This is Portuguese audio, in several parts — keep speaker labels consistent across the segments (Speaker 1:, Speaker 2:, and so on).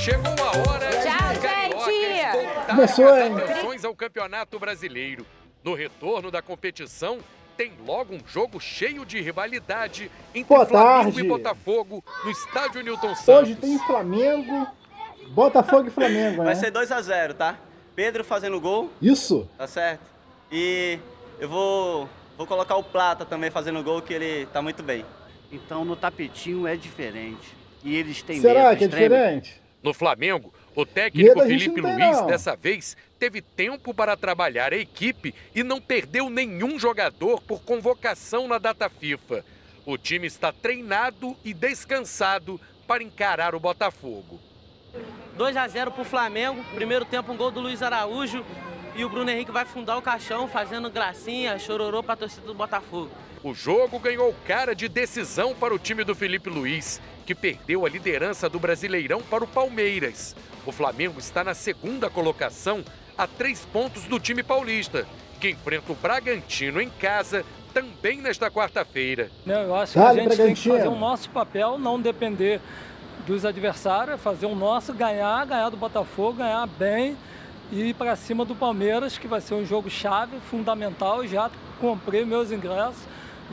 Speaker 1: Chegou a hora de
Speaker 2: Tchau,
Speaker 1: cariocas
Speaker 3: Começou,
Speaker 1: voltarem
Speaker 3: hein?
Speaker 1: as atenções ao Campeonato Brasileiro. No retorno da competição, tem logo um jogo cheio de rivalidade entre
Speaker 3: Boa
Speaker 1: Flamengo
Speaker 3: tarde.
Speaker 1: e Botafogo no estádio Newton Santos.
Speaker 3: Hoje tem Flamengo, Botafogo e Flamengo, né?
Speaker 4: Vai ser 2-0, tá? Pedro fazendo gol,
Speaker 3: Isso?
Speaker 4: tá certo? E eu vou colocar o Plata também fazendo gol, que ele tá muito bem.
Speaker 5: Então no tapetinho é diferente. E eles têm
Speaker 3: Será
Speaker 5: medo
Speaker 3: que é
Speaker 5: extremo.
Speaker 3: diferente?
Speaker 1: No Flamengo, o técnico
Speaker 3: Medo a gente
Speaker 1: Felipe
Speaker 3: não tem,
Speaker 1: Luiz,
Speaker 3: não.
Speaker 1: dessa vez, teve tempo para trabalhar a equipe e não perdeu nenhum jogador por convocação na data FIFA. O time está treinado e descansado para encarar o Botafogo.
Speaker 6: 2-0 pro Flamengo. Primeiro tempo, um gol do Luiz Araújo. E o Bruno Henrique vai fundar o caixão, fazendo gracinha, chororô pra torcida do Botafogo.
Speaker 1: O jogo ganhou cara de decisão para o time do Felipe Luiz, que perdeu a liderança do Brasileirão para o Palmeiras. O Flamengo está na segunda colocação, a 3 pontos do time paulista, que enfrenta o Bragantino em casa também nesta quarta-feira.
Speaker 7: Eu acho que
Speaker 3: Dale,
Speaker 7: a gente tem que
Speaker 3: Bragantino.
Speaker 7: fazer o nosso papel, não depender dos adversários, fazer o nosso, ganhar do Botafogo, ganhar bem e ir para cima do Palmeiras, que vai ser um jogo chave, fundamental. Já comprei meus ingressos,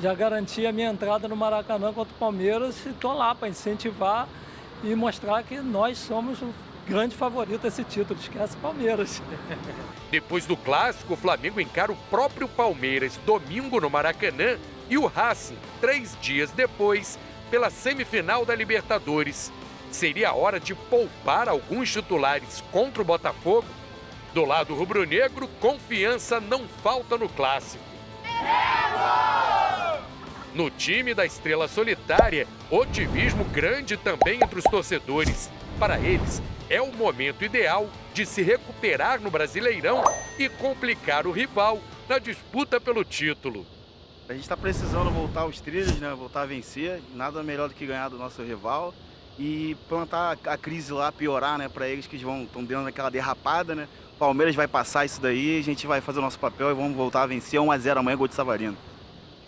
Speaker 7: já garanti a minha entrada no Maracanã contra o Palmeiras e estou lá para incentivar e mostrar que nós somos o grande favorito a esse título. Esquece Palmeiras.
Speaker 1: Depois do clássico, o Flamengo encara o próprio Palmeiras domingo no Maracanã e o Racing 3 dias depois pela semifinal da Libertadores. Seria a hora de poupar alguns titulares contra o Botafogo? Do lado rubro-negro, confiança não falta no clássico. No time da Estrela Solitária, otimismo grande também entre os torcedores. Para eles, é o momento ideal de se recuperar no Brasileirão e complicar o rival na disputa pelo título.
Speaker 8: A gente está precisando voltar aos trilhos, né? Voltar a vencer. Nada melhor do que ganhar do nosso rival e plantar a crise lá, piorar, né? Para eles que estão dando aquela derrapada, né? O Palmeiras vai passar isso daí, a gente vai fazer o nosso papel e vamos voltar a vencer 1-0 amanhã, gol de Savarino.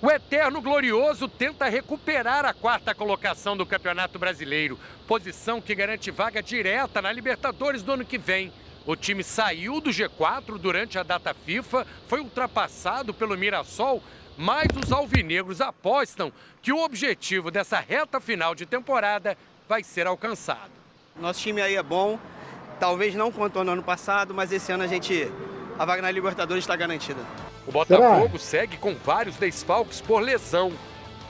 Speaker 1: O Eterno Glorioso tenta recuperar a 4ª colocação do Campeonato Brasileiro, posição que garante vaga direta na Libertadores do ano que vem. O time saiu do G4 durante a data FIFA, foi ultrapassado pelo Mirassol, mas os alvinegros apostam que o objetivo dessa reta final de temporada vai ser alcançado.
Speaker 4: Nosso time aí é bom, talvez não quanto no ano passado, mas esse ano a vaga na Libertadores está garantida.
Speaker 1: O Botafogo segue com vários desfalques por lesão.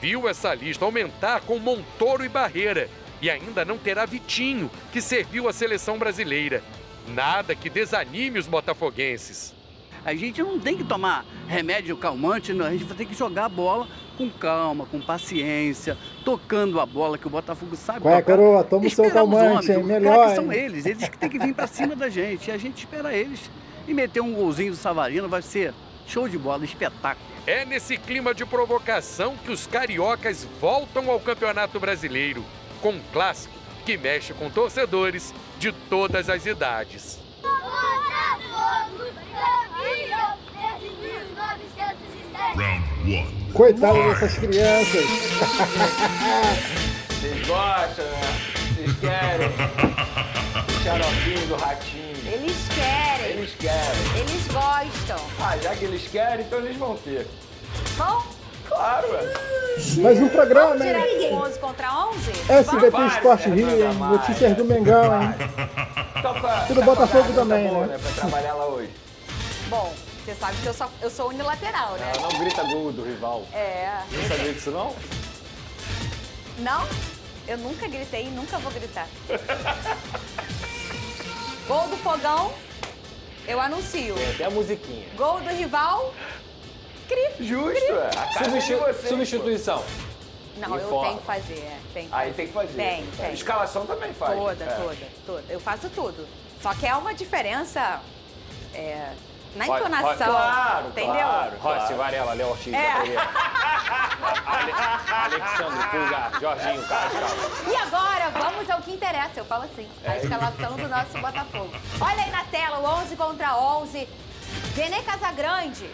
Speaker 1: Viu essa lista aumentar com Montoro e Barreira. E ainda não terá Vitinho, que serviu a seleção brasileira. Nada que desanime os botafoguenses.
Speaker 5: A gente não tem que tomar remédio calmante, não. A gente vai ter que jogar a bola com calma, com paciência, tocando a bola, que o Botafogo sabe
Speaker 3: Qual é,
Speaker 5: tocar.
Speaker 3: coroa? Toma o seu
Speaker 5: Esperar os
Speaker 3: calmante,
Speaker 5: homens,
Speaker 3: hein?
Speaker 5: os
Speaker 3: Melhor,
Speaker 5: caras que são
Speaker 3: hein?
Speaker 5: eles que têm que vir pra cima da gente. E a gente espera eles. E meter um golzinho do Savarino vai ser show de bola, espetáculo.
Speaker 1: É nesse clima de provocação que os cariocas voltam ao Campeonato Brasileiro, com um clássico que mexe com torcedores de todas as idades.
Speaker 3: Coitado dessas crianças.
Speaker 9: Vocês gostam, né? Vocês querem? O xaropinho do ratinho.
Speaker 2: Eles querem.
Speaker 9: Eles querem.
Speaker 2: Eles gostam.
Speaker 9: Ah, já que eles querem, então eles vão ter.
Speaker 2: Bom,
Speaker 9: Claro, ué.
Speaker 3: Mais um programa,
Speaker 2: vamos tirar
Speaker 3: hein?
Speaker 2: aqui 11 contra 11?
Speaker 3: SBT
Speaker 9: Vai,
Speaker 3: Esporte Rio, hein?
Speaker 9: Fernanda Maia.
Speaker 3: Notícias do Mengão, hein? E do Botafogo também,
Speaker 9: boa,
Speaker 3: né?
Speaker 9: Pra trabalhar lá hoje.
Speaker 2: Bom, você sabe que eu sou unilateral, né?
Speaker 9: Ela não grita gol do rival.
Speaker 2: É.
Speaker 9: Não sabia disso, não?
Speaker 2: Não? Eu nunca gritei e nunca vou gritar. Gol do Fogão, eu anuncio.
Speaker 9: Tem até a musiquinha.
Speaker 2: Gol do rival, cri.
Speaker 9: Justo, é. A casa de vocês,
Speaker 10: Substituição.
Speaker 2: Não, eu
Speaker 9: Uniforme.
Speaker 2: tenho que fazer, tem que
Speaker 9: Aí tem que fazer.
Speaker 2: Tem.
Speaker 9: Escalação também faz.
Speaker 2: Toda,
Speaker 9: É.
Speaker 2: toda. Eu faço tudo. Só que é uma diferença na
Speaker 9: Claro,
Speaker 2: entonação, entendeu?
Speaker 9: claro.
Speaker 11: Rossi, Varela, Léo Ortiz, Alexandre, Pulgar, Jorginho, Carrascal.
Speaker 2: E agora, vamos ao que interessa, eu falo assim, a escalação do nosso Botafogo. Olha aí na tela, o 11 contra 11. Vene Casagrande,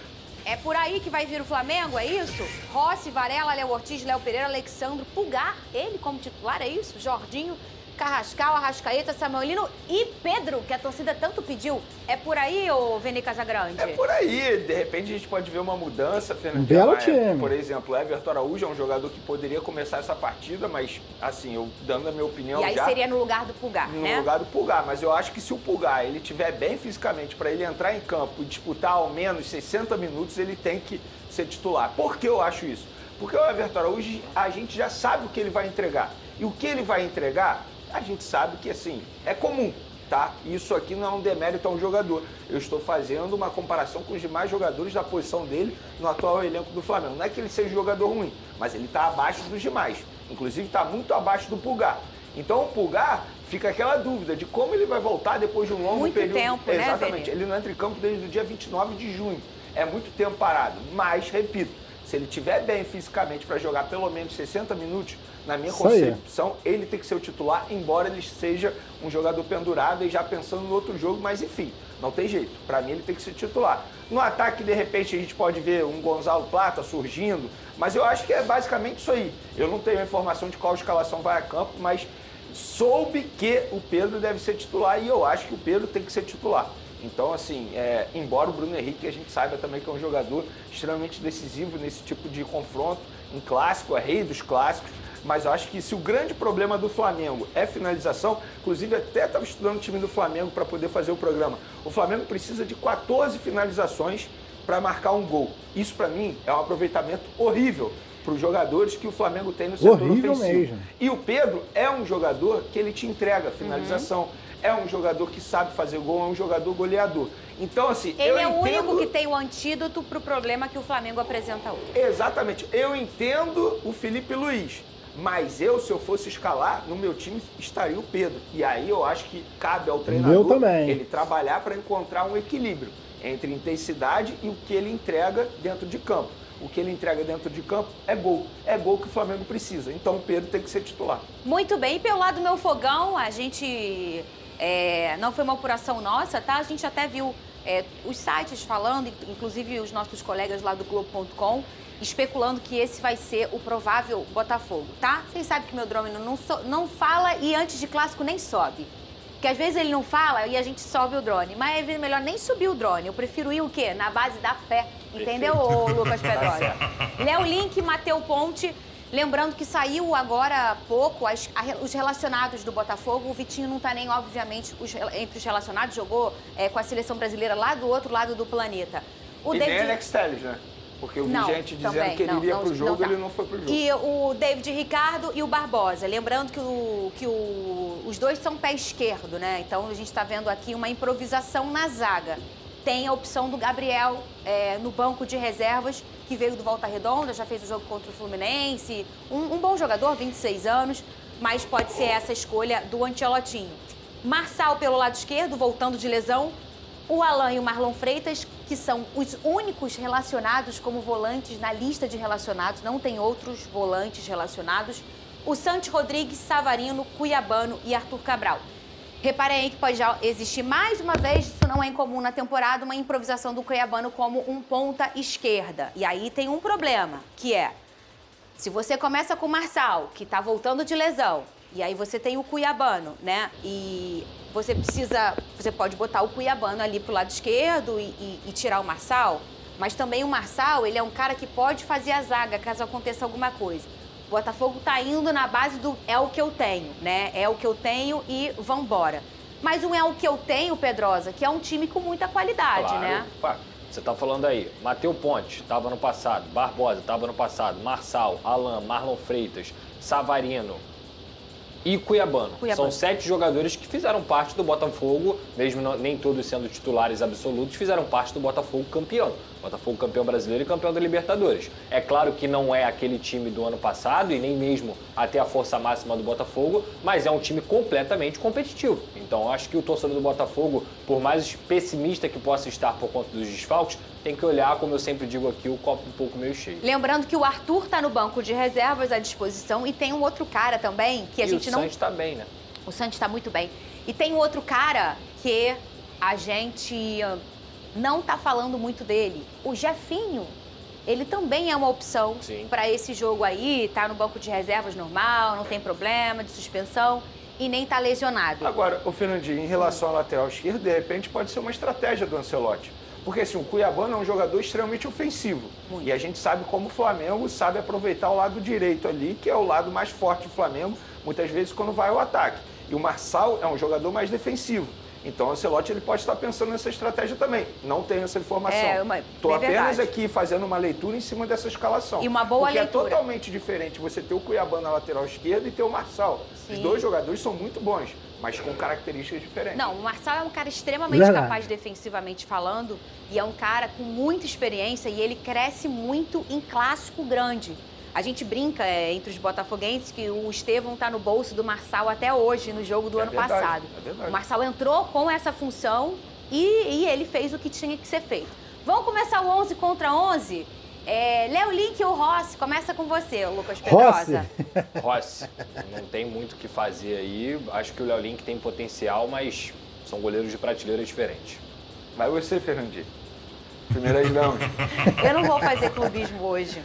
Speaker 2: é por aí que vai vir o Flamengo, é isso? Rossi, Varela, Léo Ortiz, Léo Pereira, Alexandre, Pulgar, ele como titular, é isso? Jorginho, Carrascal, Arrascaeta, Samuelino e Pedro, que a torcida tanto pediu. É por aí, ô Vene Casagrande?
Speaker 9: É por aí. De repente a gente pode ver uma mudança, Fernando.
Speaker 3: Belo time.
Speaker 9: Por exemplo, o Everton Araújo é um jogador que poderia começar essa partida, mas, assim, eu dando a minha opinião
Speaker 2: E aí
Speaker 9: já...
Speaker 2: seria no lugar do Pulgar, né?
Speaker 9: No lugar do Pulgar, mas eu acho que se o Pulgar ele estiver bem fisicamente para ele entrar em campo e disputar ao menos 60 minutos, ele tem que ser titular. Por que eu acho isso? Porque o Everton Araújo, a gente já sabe o que ele vai entregar. E o que ele vai entregar, a gente sabe que, assim, é comum, tá? Isso aqui não é um demérito a um jogador. Eu estou fazendo uma comparação com os demais jogadores da posição dele no atual elenco do Flamengo. Não é que ele seja um jogador ruim, mas ele está abaixo dos demais. Inclusive, está muito abaixo do Pulgar. Então, o Pulgar fica aquela dúvida de como ele vai voltar depois de um longo
Speaker 2: muito
Speaker 9: período.
Speaker 2: Tempo,
Speaker 9: Exatamente.
Speaker 2: Né,
Speaker 9: ele não entra em campo desde o dia 29 de junho. É muito tempo parado. Mas, repito, se ele estiver bem fisicamente para jogar pelo menos 60 minutos, na minha concepção, ele tem que ser o titular, embora ele seja um jogador pendurado e já pensando no outro jogo, mas enfim, não tem jeito. Para mim, ele tem que ser titular. No ataque, de repente, a gente pode ver um Gonzalo Plata surgindo, mas eu acho que é basicamente isso aí. Eu não tenho a informação de qual escalação vai a campo, mas soube que o Pedro deve ser titular e eu acho que o Pedro tem que ser titular. Então, assim, embora o Bruno Henrique, a gente saiba também que é um jogador extremamente decisivo nesse tipo de confronto, em clássico, é rei dos clássicos, mas eu acho que se o grande problema do Flamengo é finalização, inclusive até estava estudando o time do Flamengo para poder fazer o programa, o Flamengo precisa de 14 finalizações para marcar um gol. Isso, para mim, é um aproveitamento horrível para os jogadores que o Flamengo tem no setor
Speaker 3: horrível
Speaker 9: ofensivo.
Speaker 3: Mesmo.
Speaker 9: E o Pedro é um jogador que ele te entrega finalização, é um jogador que sabe fazer gol, é um jogador goleador. Então, assim,
Speaker 2: ele é o único que tem o antídoto para o problema que o Flamengo apresenta hoje.
Speaker 9: Exatamente. Eu entendo o Felipe Luiz, mas se eu fosse escalar, no meu time estaria o Pedro. E aí eu acho que cabe ao treinador ele trabalhar para encontrar um equilíbrio entre intensidade e o que ele entrega dentro de campo. O que ele entrega dentro de campo é gol. É gol que o Flamengo precisa. Então o Pedro tem que ser titular.
Speaker 2: Muito bem. E pelo lado do meu fogão, a gente... não foi uma apuração nossa, tá? A gente até viu os sites falando, inclusive os nossos colegas lá do Globo.com, especulando que esse vai ser o provável Botafogo, tá? Vocês sabem que meu drone não fala e antes de clássico nem sobe. Porque às vezes ele não fala e a gente sobe o drone. Mas é melhor nem subir o drone. Eu prefiro ir o quê? Na base da fé. Entendeu, Lucas Pedrosa? Léo Link, Mateu Ponte. Lembrando que saiu agora há pouco os relacionados do Botafogo. O Vitinho não tá nem, obviamente, entre os relacionados. Jogou com a seleção brasileira lá do outro lado do planeta.
Speaker 9: Nem Alex Telles, né? Porque eu vi gente dizendo que ele iria pro jogo e ele não foi pro jogo.
Speaker 2: E o David Ricardo e o Barbosa. Lembrando que os dois são pé esquerdo, né? Então a gente está vendo aqui uma improvisação na zaga. Tem a opção do Gabriel no banco de reservas, que veio do Volta Redonda, já fez o jogo contra o Fluminense. Um bom jogador, 26 anos, mas pode ser essa escolha do Ancelotinho. Marçal pelo lado esquerdo, voltando de lesão. O Alan e o Marlon Freitas, que são os únicos relacionados como volantes na lista de relacionados, não tem outros volantes relacionados. O Santos Rodrigues, Savarino, Cuiabano e Arthur Cabral. Reparem aí que pode já existir mais uma vez, isso não é incomum na temporada, uma improvisação do Cuiabano como um ponta esquerda. E aí tem um problema, que é, se você começa com o Marçal, que tá voltando de lesão, e aí você tem o Cuiabano, né? E você pode botar o Cuiabano ali pro lado esquerdo e tirar o Marçal, mas também o Marçal, ele é um cara que pode fazer a zaga caso aconteça alguma coisa. O Botafogo tá indo na base do é o que eu tenho, né? É o que eu tenho e vambora. Mas um é o que eu tenho, Pedrosa, que é um time com muita qualidade, né?
Speaker 11: Você tá falando aí, Mateu Ponte, estava no passado, Barbosa, estava no passado, Marçal, Alan, Marlon Freitas, Savarino e Cuiabano. São 7 jogadores que fizeram parte do Botafogo, mesmo nem todos sendo titulares absolutos, fizeram parte do Botafogo campeão. Botafogo campeão brasileiro e campeão da Libertadores. É claro que não é aquele time do ano passado e nem mesmo até a força máxima do Botafogo, mas é um time completamente competitivo. Então acho que o torcedor do Botafogo, por mais pessimista que possa estar por conta dos desfalques, tem que olhar, como eu sempre digo aqui, o copo um pouco meio cheio.
Speaker 2: Lembrando que o Arthur está no banco de reservas à disposição e tem um outro cara também que a gente não...
Speaker 11: o Santos está bem, né?
Speaker 2: O Santos está muito bem. E tem um outro cara que a gente não está falando muito dele. O Jefinho, ele também é uma opção para esse jogo aí, tá no banco de reservas normal, não tem problema de suspensão. e nem tá lesionado.
Speaker 9: Agora, o Fernandinho, em relação ao lateral esquerdo, de repente pode ser uma estratégia do Ancelotti. Porque assim, o Cuiabano é um jogador extremamente ofensivo. Muito. E a gente sabe como o Flamengo sabe aproveitar o lado direito ali, que é o lado mais forte do Flamengo, muitas vezes quando vai ao ataque. E o Marçal é um jogador mais defensivo. Então o Ancelotti ele pode estar pensando nessa estratégia também. Não tenho essa informação. Estou apenas aqui fazendo uma leitura em cima dessa escalação.
Speaker 2: E uma boa leitura.
Speaker 9: Porque é totalmente diferente você ter o Cuiabano na lateral esquerda e ter o Marçal. Sim. Os dois jogadores são muito bons, mas com características diferentes.
Speaker 2: Não, o Marçal é um cara extremamente capaz defensivamente falando e é um cara com muita experiência e ele cresce muito em clássico grande. A gente brinca entre os botafoguenses que o Estevão está no bolso do Marçal até hoje, no jogo do ano passado.
Speaker 9: É verdade.
Speaker 2: O Marçal entrou com essa função e ele fez o que tinha que ser feito. Vamos começar o 11 contra 11? Léo Link ou Rossi? Começa com você, Lucas Pedrosa.
Speaker 11: Rossi. Não tem muito o que fazer aí. Acho que o Léo Link tem potencial, mas são goleiros de prateleira diferentes.
Speaker 9: Vai você, Fernandinho. Primeiras damas.
Speaker 2: Eu não vou fazer clubismo hoje.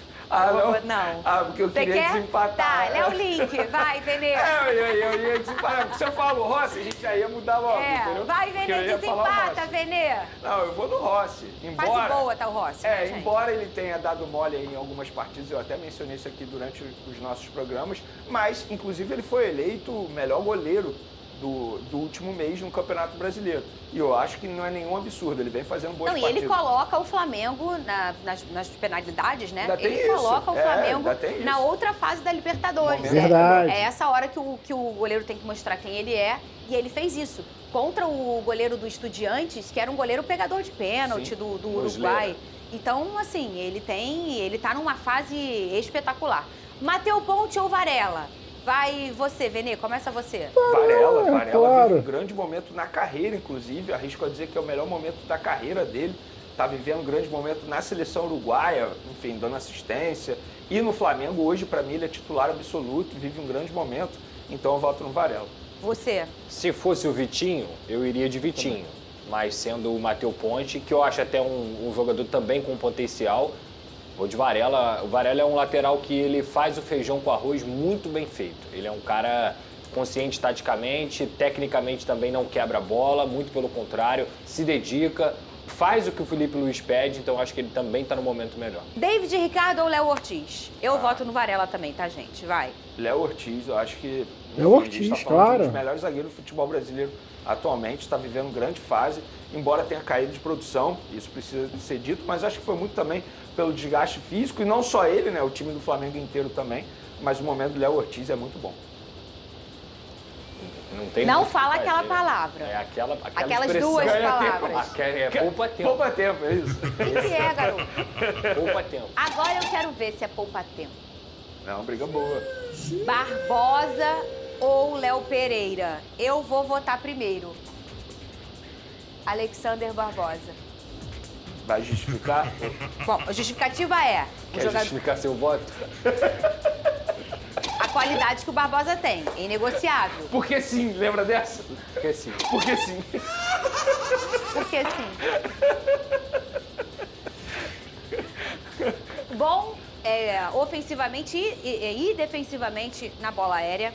Speaker 2: Não.
Speaker 9: Porque eu queria desempatar.
Speaker 2: Tá, Léo Link, vai, Venê.
Speaker 9: Eu ia desempatar. Se eu falo Rossi, a gente já ia mudar logo, entendeu?
Speaker 2: Vai, Venê, desempata, Venê.
Speaker 9: Não, eu vou no Rossi.
Speaker 2: Fase boa tá o Rossi.
Speaker 9: Embora ele tenha dado mole aí em algumas partidas, eu até mencionei isso aqui durante os nossos programas, mas, inclusive, ele foi eleito o melhor goleiro do último mês no Campeonato Brasileiro. E eu acho que não é nenhum absurdo, ele vem fazendo boas partidas.
Speaker 2: E ele coloca o Flamengo nas penalidades, né?
Speaker 9: Ele
Speaker 2: coloca o Flamengo na outra fase da Libertadores.
Speaker 3: Verdade.
Speaker 2: É essa hora que o goleiro tem que mostrar quem ele é, e ele fez isso. Contra o goleiro do Estudiantes, que era um goleiro pegador de pênalti do Uruguai. Então, assim, ele tá numa fase espetacular. Mateu Ponte ou Varela? Vai você, Venê, começa você.
Speaker 9: Varela
Speaker 3: claro.
Speaker 9: Vive um grande momento na carreira, inclusive. Arrisco a dizer que é o melhor momento da carreira dele. Está vivendo um grande momento na seleção uruguaia, enfim, dando assistência. E no Flamengo, hoje, para mim, ele é titular absoluto, vive um grande momento. Então, eu voto no Varela.
Speaker 2: Você?
Speaker 11: Se fosse o Vitinho, eu iria de Vitinho. Mas sendo o Mateu Ponte, que eu acho até um jogador também com potencial, vou de Varela. O Varela é um lateral que ele faz o feijão com arroz muito bem feito. Ele é um cara consciente taticamente, tecnicamente também não quebra a bola, muito pelo contrário, se dedica, faz o que o Felipe Luiz pede, então acho que ele também está no momento melhor.
Speaker 2: David Ricardo ou Léo Ortiz? Eu voto no Varela também, tá, gente? Vai.
Speaker 9: Léo Ortiz, eu acho que...
Speaker 3: Léo Ortiz,
Speaker 9: tá
Speaker 3: claro.
Speaker 9: Um dos melhores zagueiros do futebol brasileiro atualmente, está vivendo grande fase, embora tenha caído de produção, isso precisa ser dito, mas acho que foi muito também pelo desgaste físico, e não só ele, né, o time do Flamengo inteiro também, mas o momento do Léo Ortiz é muito bom.
Speaker 2: Não fala aquela palavra.
Speaker 11: É aquelas
Speaker 2: duas palavras.
Speaker 11: Poupa tempo.
Speaker 9: Poupa tempo, é isso.
Speaker 2: O que é, garoto?
Speaker 11: Poupa tempo.
Speaker 2: Agora eu quero ver se é poupa tempo.
Speaker 9: É uma briga boa.
Speaker 2: Barbosa ou Léo Pereira? Eu vou votar primeiro. Alexander Barbosa.
Speaker 9: Vai justificar?
Speaker 2: Bom, a justificativa é...
Speaker 11: Quer justificar seu voto?
Speaker 2: A qualidade que o Barbosa tem, é inegociável.
Speaker 9: Porque sim, lembra dessa?
Speaker 11: Porque sim.
Speaker 9: Porque sim.
Speaker 2: Porque sim. Bom, ofensivamente e defensivamente na bola aérea.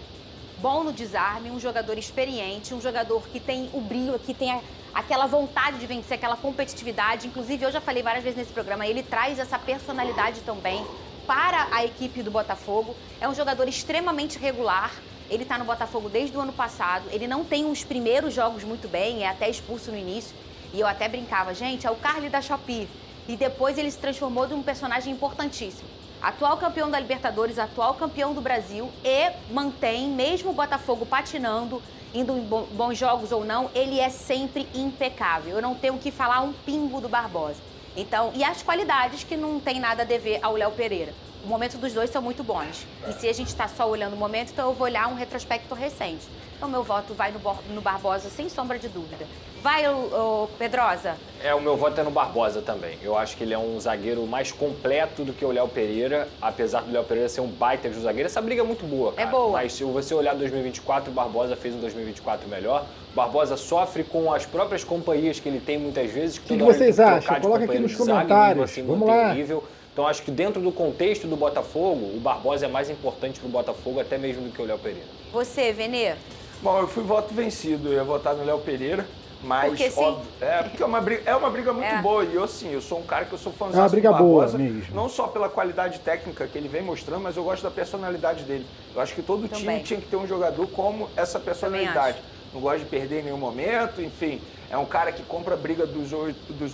Speaker 2: Bom no desarme, um jogador experiente, um jogador que tem o brilho, que tem aquela vontade de vencer, aquela competitividade. Inclusive, eu já falei várias vezes nesse programa, ele traz essa personalidade também para a equipe do Botafogo. É um jogador extremamente regular. Ele está no Botafogo desde o ano passado. Ele não tem os primeiros jogos muito bem, é até expulso no início. E eu até brincava, gente, é o Carly da Shopee. E depois ele se transformou de um personagem importantíssimo. Atual campeão da Libertadores, atual campeão do Brasil e mantém, mesmo o Botafogo patinando, indo em bons jogos ou não, ele é sempre impecável. Eu não tenho que falar um pingo do Barbosa. Então, e as qualidades que não tem nada a dever ao Léo Pereira. O momento dos dois são muito bons. E se a gente está só olhando o momento, então eu vou olhar um retrospecto recente. Então, meu voto vai no Barbosa, sem sombra de dúvida. Vai, o Pedrosa?
Speaker 11: O meu voto é no Barbosa também. Eu acho que ele é um zagueiro mais completo do que o Léo Pereira, apesar do Léo Pereira ser um baita de um zagueiro. Essa briga é muito boa, cara.
Speaker 2: É boa.
Speaker 11: Mas se você olhar 2024, o Barbosa fez um 2024 melhor. O Barbosa sofre com as próprias companhias que ele tem muitas vezes.
Speaker 3: O que vocês acham? Coloca aqui nos comentários.
Speaker 11: Assim,
Speaker 3: vamos lá.
Speaker 11: Nível. Então, acho que dentro do contexto do Botafogo, o Barbosa é mais importante para o Botafogo até mesmo do que o Léo Pereira.
Speaker 2: Você, Venê?
Speaker 9: Bom, eu fui voto vencido, eu ia votar no Léo Pereira, mas
Speaker 2: porque
Speaker 9: óbvio, porque é uma briga muito boa e eu sou um cara que eu sou fãzão
Speaker 3: É uma briga
Speaker 9: do Barbosa,
Speaker 3: boa mesmo.
Speaker 9: não só pela qualidade técnica que ele vem mostrando, mas eu gosto da personalidade dele. Eu acho que todo time tinha que ter um jogador como essa personalidade. Não gosta de perder em nenhum momento, enfim, é um cara que compra a briga dos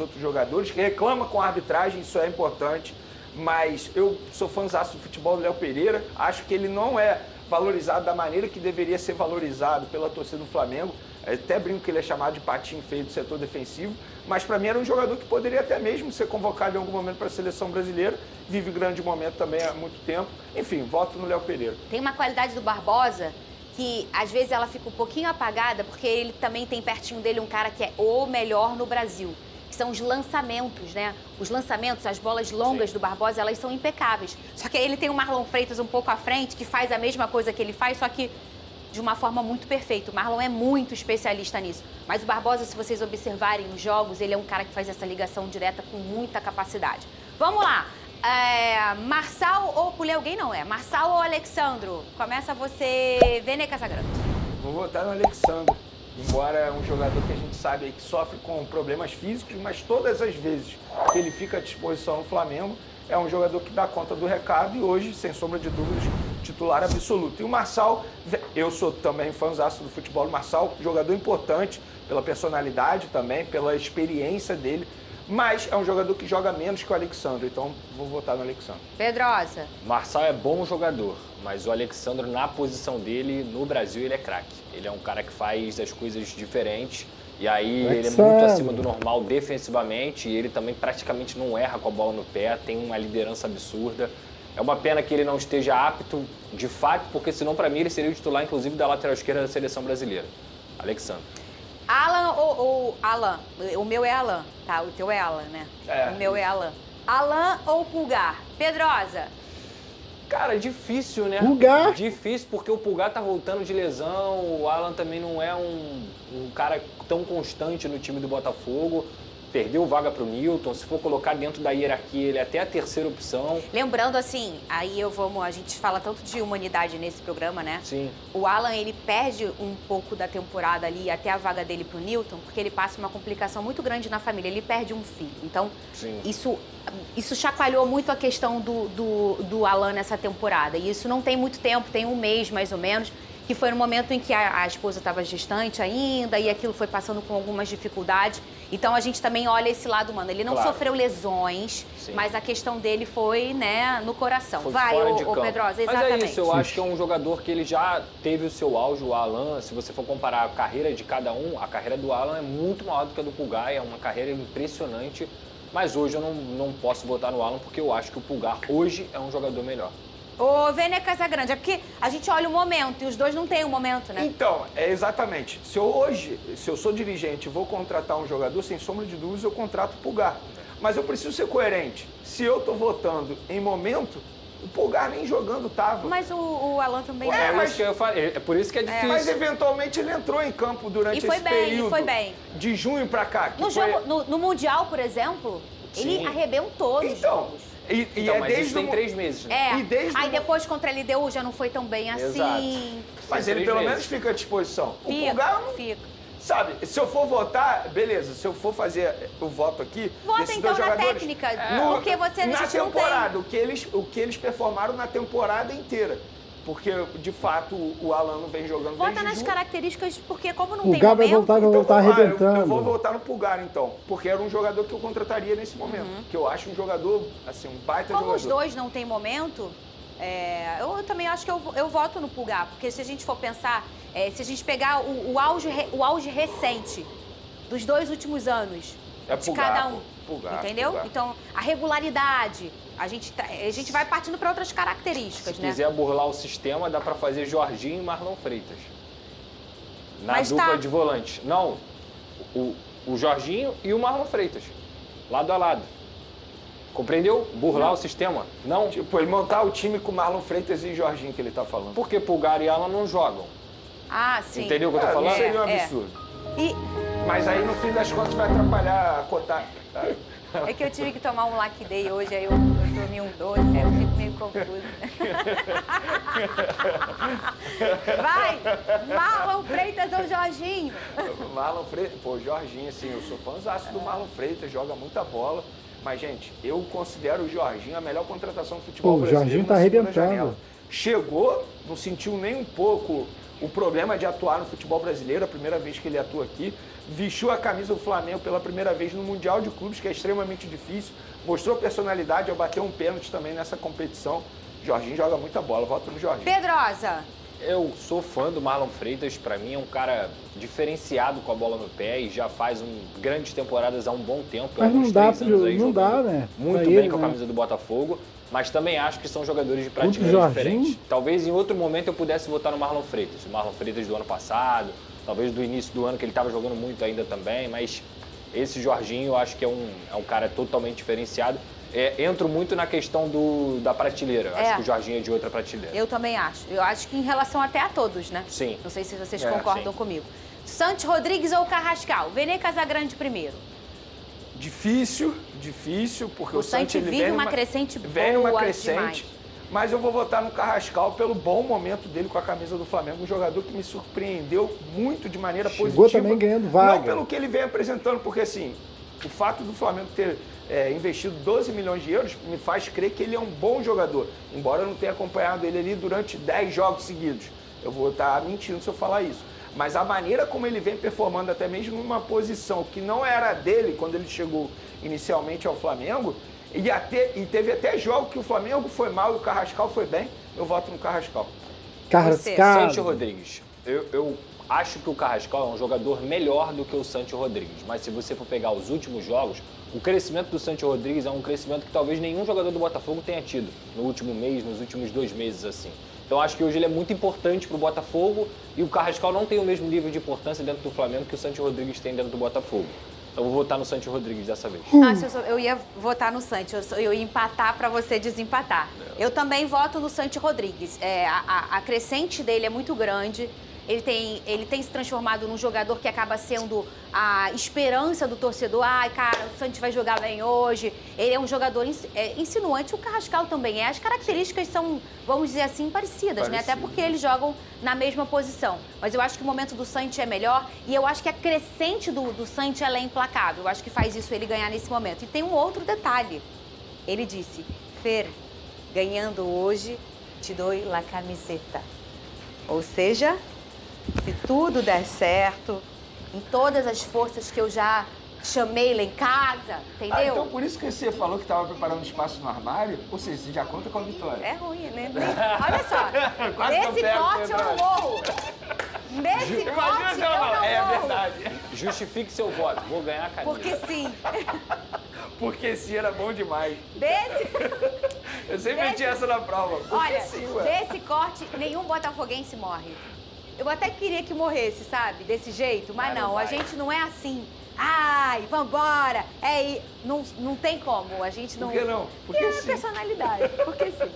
Speaker 9: outros jogadores, que reclama com a arbitragem, isso é importante, mas eu sou fãzaço do futebol do Léo Pereira, acho que ele não é valorizado da maneira que deveria ser valorizado pela torcida do Flamengo. Até brinco que ele é chamado de patinho feio do setor defensivo, mas para mim era um jogador que poderia até mesmo ser convocado em algum momento para a seleção brasileira, vive grande momento também há muito tempo. Enfim, voto no Léo Pereira.
Speaker 2: Tem uma qualidade do Barbosa que às vezes ela fica um pouquinho apagada, porque ele também tem pertinho dele um cara que é o melhor no Brasil, que são os lançamentos, né? Os lançamentos, as bolas longas do Barbosa, elas são impecáveis. Só que aí ele tem o Marlon Freitas um pouco à frente, que faz a mesma coisa que ele faz, só que de uma forma muito perfeita. O Marlon é muito especialista nisso. Mas o Barbosa, se vocês observarem nos jogos, ele é um cara que faz essa ligação direta com muita capacidade. Vamos lá. Marçal ou... Pulei alguém? Não é. Marçal ou Alexandro? Começa você, Vene Casagrande.
Speaker 9: Vou votar no Alexandre. Embora é um jogador que a gente sabe aí que sofre com problemas físicos, mas todas as vezes que ele fica à disposição no Flamengo, é um jogador que dá conta do recado e hoje, sem sombra de dúvidas, titular absoluto. E o Marçal, eu sou também fãzaço do futebol do Marçal, jogador importante pela personalidade também, pela experiência dele, mas é um jogador que joga menos que o Alexandre, então vou votar no Alexandre.
Speaker 2: Pedrosa.
Speaker 11: Marçal é bom jogador, mas o Alexandre, na posição dele, no Brasil, ele é craque. Ele é um cara que faz as coisas diferentes e aí ele é muito acima do normal defensivamente e ele também praticamente não erra com a bola no pé, tem uma liderança absurda. É uma pena que ele não esteja apto, de fato, porque senão, para mim, ele seria o titular, inclusive, da lateral esquerda da seleção brasileira. Alexandre.
Speaker 2: Alan ou Alan? O meu é Alan, tá? O teu é Alan, né? O meu é Alan. Alan ou Pulgar? Pedrosa.
Speaker 11: Cara, difícil, né?
Speaker 3: Pulgar?
Speaker 11: Difícil, porque o Pulgar tá voltando de lesão, o Alan também não é um cara tão constante no time do Botafogo. Perdeu vaga pro Newton, se for colocar dentro da hierarquia, ele é até a terceira opção.
Speaker 2: Lembrando, assim, aí a gente fala tanto de humanidade nesse programa, né?
Speaker 11: Sim.
Speaker 2: O Alan, ele perde um pouco da temporada ali, até a vaga dele pro Newton, porque ele passa uma complicação muito grande na família, ele perde um filho. Então, isso chacoalhou muito a questão do Alan nessa temporada. E isso não tem muito tempo, tem um mês mais ou menos, que foi no momento em que a esposa estava gestante ainda e aquilo foi passando com algumas dificuldades. Então, a gente também olha esse lado humano. Ele não sofreu lesões, mas a questão dele foi, né, no coração.
Speaker 11: Foi
Speaker 2: vai,
Speaker 11: fora de campo.
Speaker 2: Pedrosa, exatamente.
Speaker 11: Mas é isso, eu acho que é um jogador que ele já teve o seu auge, o Alan. Se você for comparar a carreira de cada um, a carreira do Alan é muito maior do que a do Pulgar, é uma carreira impressionante. Mas hoje eu não posso votar no Alan, porque eu acho que o Pulgar hoje é um jogador melhor.
Speaker 2: Ô, Vene Casagrande, é porque a gente olha o momento e os dois não têm um momento, né?
Speaker 9: Então, exatamente. Se eu sou dirigente e vou contratar um jogador, sem sombra de dúvidas, eu contrato o Pulgar. Mas eu preciso ser coerente. Se eu tô votando em momento, o Pulgar nem jogando tava.
Speaker 2: Mas o Alan também...
Speaker 11: Mas eu falei, é por isso que é difícil.
Speaker 9: Mas eventualmente ele entrou em campo durante esse período.
Speaker 2: E foi bem.
Speaker 9: De junho pra cá.
Speaker 2: No Mundial, por exemplo, ele arrebentou nos jogos.
Speaker 11: Mas isso tem 3 meses, né?
Speaker 2: Aí depois contra a LDU já não foi tão bem assim.
Speaker 9: Mas ele pelo menos fica à disposição. O Pulgar não...
Speaker 2: Fica.
Speaker 9: Sabe, se eu for votar, beleza, se eu for fazer o voto aqui...
Speaker 2: Vota então na técnica, porque você a gente não tem.
Speaker 9: Na temporada, o que eles performaram na temporada inteira. Porque, de fato, o Alan não vem jogando
Speaker 2: Vota nas características, porque como não tem
Speaker 3: Pulgar
Speaker 2: momento...
Speaker 3: vai voltar arrebentando.
Speaker 9: Eu vou votar no Pulgar, então. Porque era um jogador que eu contrataria nesse momento. Que eu acho um jogador, assim, um baita jogador.
Speaker 2: Como os dois não tem momento, eu também acho que eu voto no Pulgar. Porque se a gente for pensar, se a gente pegar o auge recente dos 2 últimos anos de cada um, entendeu? Então, a regularidade... A gente vai partindo para outras características, né?
Speaker 11: Se quiser burlar o sistema, dá para fazer Jorginho e Marlon Freitas. Na dupla de volante. Não, o Jorginho e o Marlon Freitas. Lado a lado. Compreendeu? Burlar o sistema? Não?
Speaker 9: Tipo, ele montar o time com Marlon Freitas e Jorginho que ele tá falando.
Speaker 11: Porque Pulgar e Alan não jogam.
Speaker 2: Ah, sim.
Speaker 11: Entendeu o que eu tô falando?
Speaker 9: Não seria um absurdo. Mas aí, no fim das contas, vai atrapalhar a cotar.
Speaker 2: É que eu tive que tomar um Lucky Day hoje, aí eu dormi um doce, aí eu fico meio confusa. Vai! Marlon Freitas ou Jorginho?
Speaker 9: Marlon Freitas, pô, Jorginho, assim, eu sou fãzaço do Marlon Freitas, joga muita bola. Mas, gente, eu considero o Jorginho a melhor contratação do futebol brasileiro.
Speaker 3: O Jorginho tá arrebentando.
Speaker 9: Chegou, não sentiu nem um pouco o problema de atuar no futebol brasileiro, a primeira vez que ele atua aqui. Vestiu a camisa do Flamengo pela primeira vez no Mundial de Clubes, que é extremamente difícil. Mostrou personalidade ao bater um pênalti também nessa competição. Jorginho joga muita bola, voto no Jorginho.
Speaker 2: Pedrosa.
Speaker 11: Eu sou fã do Marlon Freitas, para mim é um cara diferenciado com a bola no pé e já faz grandes temporadas há um bom tempo.
Speaker 3: Mas não dá, não dá, né?
Speaker 11: Muito bem com a camisa do Botafogo, mas também acho que são jogadores de prateleira diferentes. Talvez em outro momento eu pudesse votar no Marlon Freitas. O Marlon Freitas do ano passado, talvez do início do ano que ele estava jogando muito ainda também, mas esse Jorginho eu acho que é um cara totalmente diferenciado. Entro muito na questão da prateleira. Acho que o Jorginho é de outra prateleira.
Speaker 2: Eu também acho. Eu acho que em relação até a todos, né?
Speaker 11: Sim.
Speaker 2: Não sei se vocês concordam comigo. Santos Rodrigues ou Carrascal? Vene Casagrande primeiro.
Speaker 9: Difícil, porque o
Speaker 2: Santos
Speaker 9: ele
Speaker 2: vive uma crescente boa.
Speaker 9: Vem numa crescente,
Speaker 2: demais.
Speaker 9: mas eu vou votar no Carrascal pelo bom momento dele com a camisa do Flamengo. Um jogador que me surpreendeu muito de maneira positiva.
Speaker 3: Chegou também ganhando vaga.
Speaker 9: Não pelo que ele vem apresentando, porque assim, o fato do Flamengo ter investido 12 milhões de euros me faz crer que ele é um bom jogador, embora eu não tenha acompanhado ele ali durante 10 jogos seguidos. Eu vou estar mentindo se eu falar isso. Mas a maneira como ele vem performando, até mesmo numa posição que não era dele quando ele chegou inicialmente ao Flamengo, e teve até jogo que o Flamengo foi mal e o Carrascal foi bem, eu voto no Carrascal.
Speaker 11: Santi Rodrigues. Eu acho que o Carrascal é um jogador melhor do que o Santi Rodrigues, mas se você for pegar os últimos jogos, o crescimento do Santi Rodrigues é um crescimento que talvez nenhum jogador do Botafogo tenha tido no último mês, nos últimos 2 meses, assim. Então acho que hoje ele é muito importante para o Botafogo e o Carrascal não tem o mesmo nível de importância dentro do Flamengo que o Santi Rodrigues tem dentro do Botafogo. Então eu vou votar no Santi Rodrigues dessa vez.
Speaker 2: Eu ia votar no Santi, eu ia empatar para você desempatar. Eu também voto no Santi Rodrigues. A crescente dele é muito grande. Ele tem se transformado num jogador que acaba sendo a esperança do torcedor. Ai, cara, o Santos vai jogar bem hoje. Ele é um jogador insinuante. O Carrascal também é. As características são, vamos dizer assim, parecidas, né? Até porque eles jogam na mesma posição. Mas eu acho que o momento do Santos é melhor. E eu acho que a crescente do Santos ela é implacável. Eu acho que faz isso ele ganhar nesse momento. E tem um outro detalhe. Ele disse, Fer, ganhando hoje, te dou la camiseta. Ou seja... Se tudo der certo, em todas as forças que eu já chamei lá em casa, entendeu?
Speaker 9: Então por isso que você falou que estava preparando espaço no armário, ou seja, você já conta com a vitória.
Speaker 2: É ruim, né? Olha só, nesse corte eu não morro. Nesse corte eu não morro.
Speaker 9: É verdade.
Speaker 11: Justifique seu voto, vou ganhar a camisa.
Speaker 2: Porque sim.
Speaker 9: Porque sim, era bom demais. Eu sempre meti essa na prova.
Speaker 2: Olha, desse corte, nenhum botafoguense morre. Eu até queria que morresse, sabe? Desse jeito, mas não, a gente não é assim. Ai, vambora! Não tem como, a gente não...
Speaker 9: Por que não? Porque
Speaker 2: sim. Personalidade, porque sim.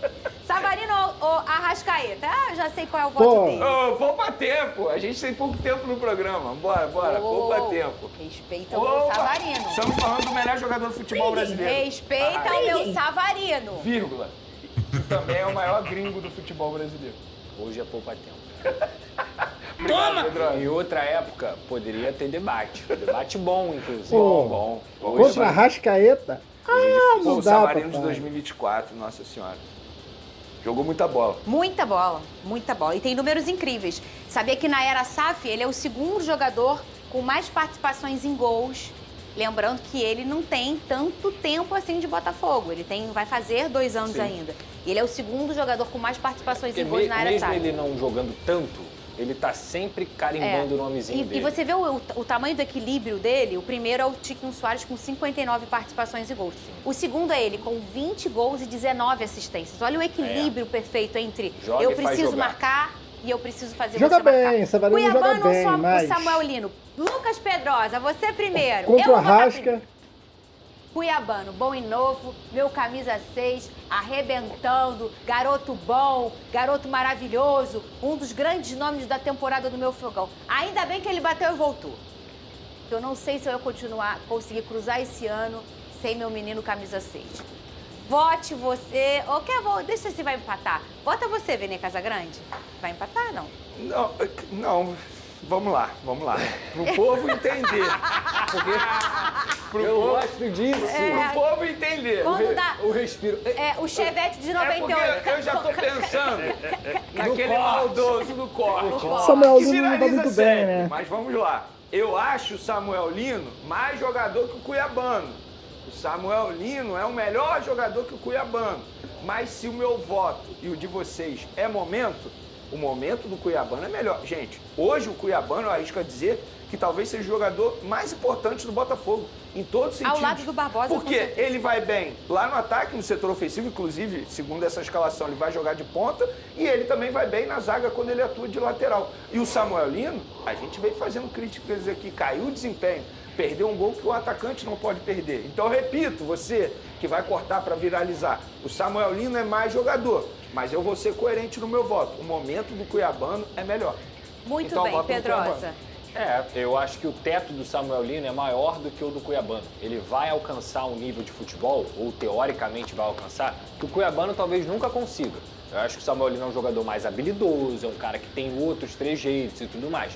Speaker 2: Savarino ou Arrascaeta? Eu já sei qual é o voto dele.
Speaker 9: Poupa tempo, a gente tem pouco tempo no programa. Bora, poupa tempo.
Speaker 2: Respeita o meu Savarino.
Speaker 9: Estamos falando do melhor jogador do futebol brasileiro.
Speaker 2: Respeita o meu Savarino.
Speaker 9: Vírgula. Também é o maior gringo do futebol brasileiro.
Speaker 11: Hoje é poupa tempo.
Speaker 9: Toma!
Speaker 11: Em outra época, poderia ter debate. Debate bom, inclusive.
Speaker 9: Bom.
Speaker 3: Contra a Arrascaeta? Não
Speaker 9: o
Speaker 3: dá,
Speaker 9: Savarino de
Speaker 3: papai.
Speaker 9: 2024, nossa senhora. Jogou muita bola.
Speaker 2: Muita bola, muita bola. E tem números incríveis. Sabia que na era SAF, ele é o segundo jogador com mais participações em gols. Lembrando que ele não tem tanto tempo assim de Botafogo. Ele vai fazer 2 anos ainda. E ele é o segundo jogador com mais participações em gols na era SAF.
Speaker 11: Mesmo ele não jogando tanto, ele tá sempre carimbando o nomezinho dele.
Speaker 2: E você vê o tamanho do equilíbrio dele. O primeiro é o Tiquinho Soares com 59 participações em gols. O segundo é ele com 20 gols e 19 assistências. Olha o equilíbrio perfeito entre eu preciso marcar e eu preciso fazer
Speaker 3: joga
Speaker 2: você marcar.
Speaker 3: bem, Savarino joga bem, mas...
Speaker 2: o Samuel Lino. Lucas Pedrosa, você primeiro.
Speaker 3: Contra o Arrasca.
Speaker 2: Cuiabano, bom e novo, meu camisa 6, arrebentando, garoto bom, garoto maravilhoso, um dos grandes nomes da temporada do meu fogão. Ainda bem que ele bateu e voltou. Eu não sei se eu vou conseguir cruzar esse ano sem meu menino camisa 6. Vote você. Deixa se vai empatar. Vota você, Vene Casagrande. Vai empatar, não?
Speaker 9: Não. Vamos lá. Pro povo entender.
Speaker 11: Eu gosto disso.
Speaker 9: Pro povo entender.
Speaker 11: O respiro.
Speaker 2: O Chevette de 98.
Speaker 9: Porque eu já tô pensando naquele maldoso do corte.
Speaker 3: Samuel Lino não tá muito bem, né?
Speaker 9: Mas vamos lá. Eu acho o Samuel Lino mais jogador que o Cuiabano. O Samuel Lino é o melhor jogador que o Cuiabano. Mas se o meu voto e o de vocês é momento, o momento do Cuiabano é melhor. Gente, hoje o Cuiabano, eu arrisco a dizer que talvez seja o jogador mais importante do Botafogo, em todos os sentidos.
Speaker 2: Ao lado do Barbosa,
Speaker 9: porque ele vai bem lá no ataque, no setor ofensivo, inclusive, segundo essa escalação, ele vai jogar de ponta, e ele também vai bem na zaga quando ele atua de lateral. E o Samuel Lino, a gente vem fazendo críticas aqui, caiu o desempenho, perdeu um gol que o atacante não pode perder. Então, eu repito, você que vai cortar para viralizar, o Samuel Lino é mais jogador, mas eu vou ser coerente no meu voto. O momento do Cuiabano é melhor.
Speaker 2: Muito
Speaker 9: então,
Speaker 2: bem, Pedrosa.
Speaker 11: Eu acho que o teto do Samuel Lino é maior do que o do Cuiabano. Ele vai alcançar um nível de futebol, ou teoricamente vai alcançar, que o Cuiabano talvez nunca consiga. Eu acho que o Samuel Lino é um jogador mais habilidoso, é um cara que tem outros trejeitos e tudo mais.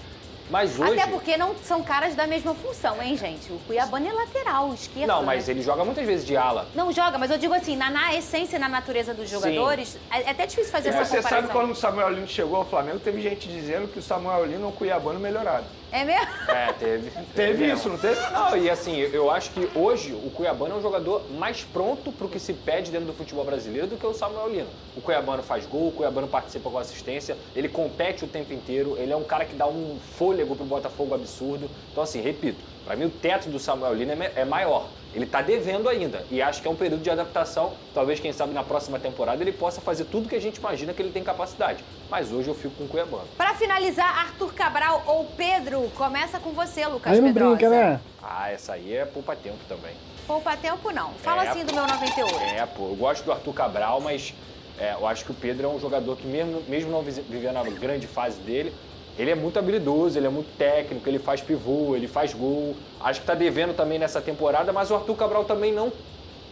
Speaker 11: Mas hoje...
Speaker 2: Até porque não são caras da mesma função, hein, gente? O Cuiabano é lateral, esquerdo.
Speaker 11: Não, mas
Speaker 2: né?
Speaker 11: ele joga muitas vezes de ala.
Speaker 2: Não joga, mas eu digo assim, na essência e na natureza dos jogadores, é até difícil fazer essa comparação.
Speaker 9: Você sabe quando o Samuel Lino chegou ao Flamengo, teve gente dizendo que o Samuel Lino é um Cuiabano melhorado.
Speaker 2: É mesmo?
Speaker 11: Teve.
Speaker 9: Teve isso, não teve?
Speaker 11: Não, e assim, eu acho que hoje o Cuiabano é um jogador mais pronto pro que se pede dentro do futebol brasileiro do que o Samuel Lino. O Cuiabano faz gol, o Cuiabano participa com assistência, ele compete o tempo inteiro, ele é um cara que dá um fôlego pro Botafogo absurdo. Então assim, repito, pra mim o teto do Samuel Lino é maior. Ele tá devendo ainda e acho que é um período de adaptação. Talvez, quem sabe, na próxima temporada ele possa fazer tudo que a gente imagina que ele tem capacidade. Mas hoje eu fico com o Cuiabano.
Speaker 2: Pra finalizar, Arthur Cabral ou Pedro, começa com você, Lucas
Speaker 3: Aí não
Speaker 2: Pedrosa.
Speaker 3: brinca, né?
Speaker 11: Essa aí é poupa-tempo também.
Speaker 2: Poupa-tempo não. Fala assim do meu 98.
Speaker 11: Eu gosto do Arthur Cabral, mas eu acho que o Pedro é um jogador que mesmo não vivendo a grande fase dele, ele é muito habilidoso, ele é muito técnico, ele faz pivô, ele faz gol. Acho que tá devendo também nessa temporada, mas o Arthur Cabral também não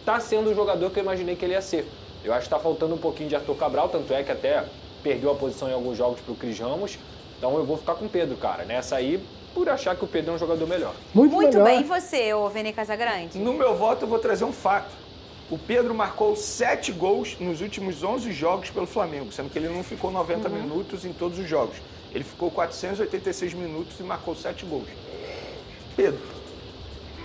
Speaker 11: tá sendo o jogador que eu imaginei que ele ia ser. Eu acho que tá faltando um pouquinho de Arthur Cabral, tanto é que até perdeu a posição em alguns jogos pro Cris Ramos. Então eu vou ficar com o Pedro, cara. Nessa aí, por achar que o Pedro é um jogador melhor.
Speaker 2: Muito melhor. Bem, e você, Vene Casagrande?
Speaker 9: No meu voto, eu vou trazer um fato. O Pedro marcou 7 gols nos últimos 11 jogos pelo Flamengo, sendo que ele não ficou 90 minutos em todos os jogos. Ele ficou 486 minutos e marcou 7 gols. Pedro,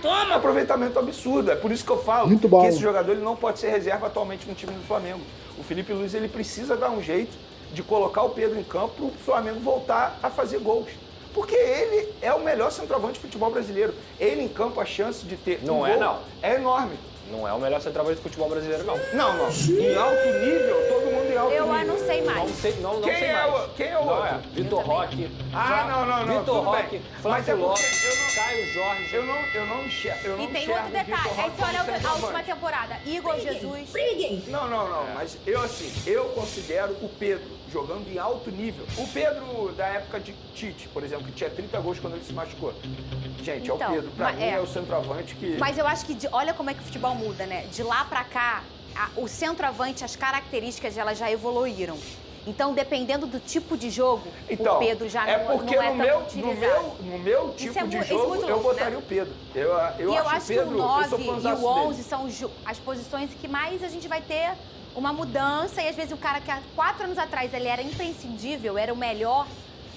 Speaker 9: toma aproveitamento absurdo. É por isso que eu falo que esse jogador ele não pode ser reserva atualmente no time do Flamengo. O Felipe Luiz ele precisa dar um jeito de colocar o Pedro em campo para o Flamengo voltar a fazer gols. Porque ele é o melhor centroavante de futebol brasileiro. Ele em campo, a chance de ter
Speaker 11: não
Speaker 9: é enorme.
Speaker 11: Não é o melhor centroavante de futebol brasileiro, não.
Speaker 9: Não. Em alto nível, todo mundo em alto nível.
Speaker 2: Eu não sei mais.
Speaker 11: Não sei mais.
Speaker 9: Quem é o outro?
Speaker 11: Vitor Roque.
Speaker 9: Não.
Speaker 11: Vitor Roque,
Speaker 9: Mas é porque
Speaker 11: Caio Jorge.
Speaker 9: Eu não enxergo.
Speaker 2: E tem outro detalhe. Aí você olha a última temporada. Igor Jesus.
Speaker 9: Não. Mas eu considero o Pedro jogando em alto nível. O Pedro da época de Tite, por exemplo, que tinha 30 gols quando ele se machucou. Gente,
Speaker 2: então,
Speaker 9: é o Pedro. Pra mim é o centroavante que...
Speaker 2: Mas eu acho que, olha como é que o futebol muda, né? De lá pra cá, o centroavante, as características, elas já evoluíram. Então, dependendo do tipo de jogo, o Pedro já não é tão utilizado.
Speaker 9: No meu tipo de jogo, eu botaria o Pedro. Eu acho
Speaker 2: que o 9 e o 11 são as posições que mais a gente vai ter uma mudança. E às vezes o cara que há 4 anos atrás ele era imprescindível, era o melhor.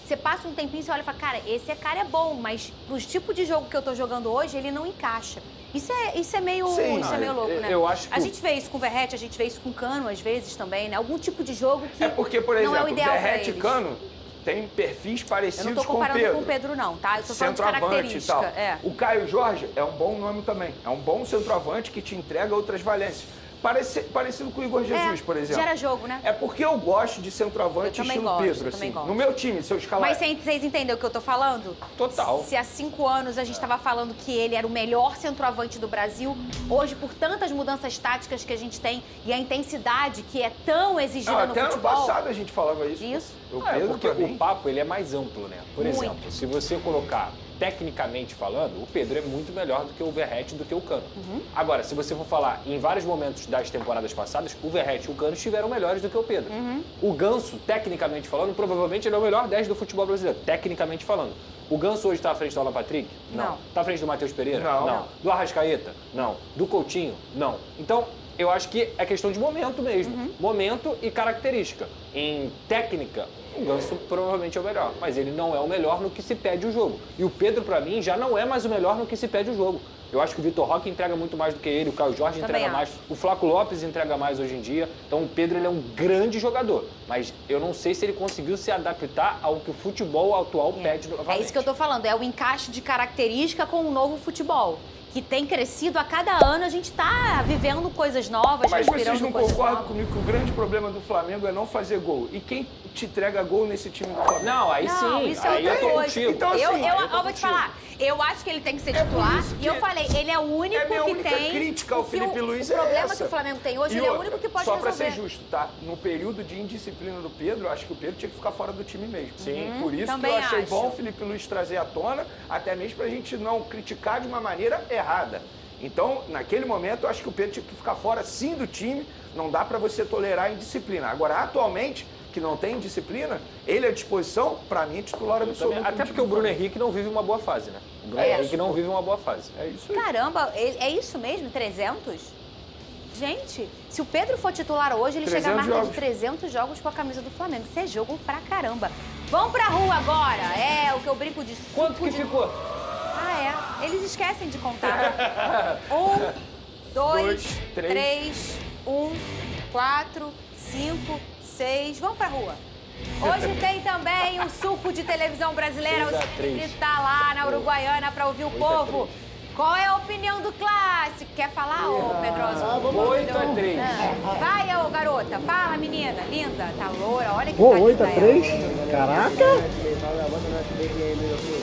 Speaker 2: Você passa um tempinho e você olha e fala, cara, esse cara é bom, mas pros tipos de jogo que eu tô jogando hoje, ele não encaixa. Isso é meio louco, né?
Speaker 11: Eu acho que
Speaker 2: a gente vê isso com o Verratti, a gente vê isso com o Cano, às vezes, também, né? Algum tipo de jogo que
Speaker 9: porque, por exemplo,
Speaker 2: não é o ideal
Speaker 9: Verratti e Cano tem perfis parecidos com o Pedro.
Speaker 2: Eu não tô comparando com o Pedro, não, tá? Eu tô falando de característica.
Speaker 9: E tal. O Caio Jorge é um bom nome também. É um bom centroavante que te entrega outras valências. Parecido com o Igor Jesus, por exemplo.
Speaker 2: Gera jogo, né?
Speaker 9: É porque eu gosto de centroavante estilo Pedro, assim. No meu time, se eu escalar...
Speaker 2: Mas vocês entenderam o que eu tô falando?
Speaker 11: Total.
Speaker 2: Se há 5 anos a gente estava falando que ele era o melhor centroavante do Brasil, hoje, por tantas mudanças táticas que a gente tem e a intensidade que é tão exigida no futebol...
Speaker 9: Até ano passado a gente falava isso.
Speaker 2: Isso.
Speaker 11: Porque o papo ele é mais amplo, né? Por exemplo, se você colocar tecnicamente falando, o Pedro é muito melhor do que o Verratti, do que o Cano. Agora, se você for falar em vários momentos das temporadas passadas, o Verratti e o Cano estiveram melhores do que o Pedro. O Ganso, tecnicamente falando, provavelmente ele é o melhor 10 do futebol brasileiro, tecnicamente falando. O Ganso hoje está à frente do Alan Patrick? Não. Está à frente do Matheus Pereira? Não. Do Arrascaeta? Não. Do Coutinho? Não. Então, eu acho que é questão de momento mesmo. Momento e característica. Em técnica, o Ganso provavelmente é o melhor, mas ele não é o melhor no que se pede o jogo. E o Pedro, para mim, já não é mais o melhor no que se pede o jogo. Eu acho que o Vitor Roque entrega muito mais do que ele, o Caio Jorge entrega mais, o Flaco Lopes entrega mais hoje em dia. Então o Pedro ele é um grande jogador, mas eu não sei se ele conseguiu se adaptar ao que o futebol atual pede novamente.
Speaker 2: É isso que eu tô falando, é o encaixe de característica com o novo futebol, que tem crescido a cada ano, a gente tá vivendo coisas novas,
Speaker 9: mas vocês não
Speaker 2: coisas
Speaker 9: concordam
Speaker 2: novas.
Speaker 9: comigo que o grande problema do Flamengo é não fazer gol? E quem te entrega gol nesse time do Flamengo?
Speaker 11: Não, aí
Speaker 2: Não,
Speaker 11: sim,
Speaker 2: isso é
Speaker 11: aí
Speaker 2: outra
Speaker 11: eu tô
Speaker 2: coisa.
Speaker 11: contigo.
Speaker 9: Então, assim,
Speaker 2: eu vou te falar, eu acho que ele tem que ser titular,
Speaker 9: isso
Speaker 2: e eu falei, ele é o único
Speaker 9: minha
Speaker 2: que
Speaker 9: única
Speaker 2: tem...
Speaker 9: crítica ao Felipe Luiz é
Speaker 2: O problema
Speaker 9: essa.
Speaker 2: que o Flamengo tem hoje,
Speaker 9: E
Speaker 2: ele é o
Speaker 9: outra,
Speaker 2: único que pode
Speaker 9: só
Speaker 2: resolver.
Speaker 9: pra ser justo, tá? No período de indisciplina do Pedro, eu acho que o Pedro tinha que ficar fora do time mesmo.
Speaker 11: Sim.
Speaker 9: Por isso que
Speaker 2: Também
Speaker 9: eu achei
Speaker 2: acho.
Speaker 9: bom o Felipe Luiz trazer à tona, até mesmo pra gente não criticar de uma maneira errada. Então, naquele momento, eu acho que o Pedro tinha que ficar fora sim do time, não dá pra você tolerar a indisciplina. Agora, atualmente, que não tem disciplina, ele à disposição, pra mim, é titular absoluto.
Speaker 11: Até porque o Bruno Henrique não vive uma boa fase, né? O Bruno Henrique não vive uma boa fase.
Speaker 9: É isso aí.
Speaker 2: Caramba, é isso mesmo? 300? Gente, se o Pedro for titular hoje, ele chega à marca
Speaker 9: jogos.
Speaker 2: de 300 jogos com a camisa do Flamengo. Isso é jogo pra caramba. Vamos pra rua agora. É o que eu brinco de suco.
Speaker 11: Quanto que ficou?
Speaker 2: Ah, é. Eles esquecem de contar. 1, 2, 3, 1, 4, 5, 6. Vamos pra rua. Hoje tem também um suco de televisão brasileira. O Cine tá lá na Uruguaiana pra ouvir o povo. Qual é a opinião do clássico? Quer falar, ô Pedroso?
Speaker 11: 8-3.
Speaker 2: Vai, ô garota. Fala, menina. Linda. Tá loura. Olha que
Speaker 3: Pô,
Speaker 2: tá linda
Speaker 3: 8-3?
Speaker 2: ela.
Speaker 3: Caraca!